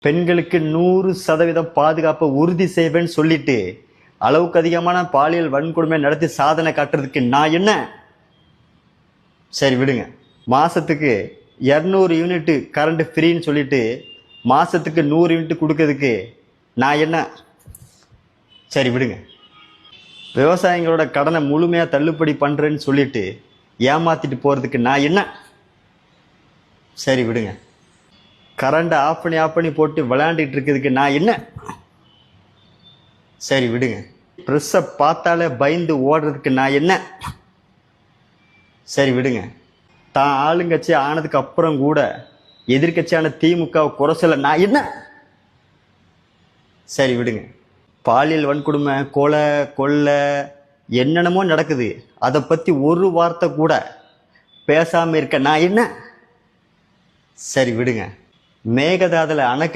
பெண்களுக்கு 100% பாதுகாப்பை உறுதி செய்வேன்னு சொல்லிட்டு அளவுக்கு அதிகமான பாலியல் வன்கொடுமை நடத்தி சாதனை காட்டுறதுக்கு நான் என்ன? சரி விடுங்க. மாசத்துக்கு 200 யூனிட் கரண்ட் ஃப்ரீன்னு சொல்லிட்டு மாசத்துக்கு 100 யூனிட் கொடுக்கறதுக்கு நான் என்ன? சரி விடுங்க. விவசாயிகளோட கடனை முழுமையா தள்ளுபடி பண்றேன்னு சொல்லிட்டு ஏமாத்திட்டு போறதுக்கு நான் என்ன? சரி விடுங்க. கரண்ட் ஆஃப் பண்ணி போட்டு விளையாண்டுட்டு இருக்கிறதுக்கு நான் என்ன? சரி விடுங்க. ப்ரெஸ்ஸை பார்த்தாலே பயந்து ஓடுறதுக்கு நான் என்ன? சரி விடுங்க. தான் ஆளுங்கட்சி ஆனதுக்கு அப்புறம் கூட எதிர்கட்சியான திமுகவை குறை சொல்ல நான் என்ன? சரி விடுங்க. பாலியல் வன்கொடுமை, கொலை, கொள்ளை என்னென்னமோ நடக்குது, அதை பற்றி ஒரு வார்த்தை கூட பேசாமல் இருக்க நான் என்ன? சரி விடுங்க. மேகதாதுல அணை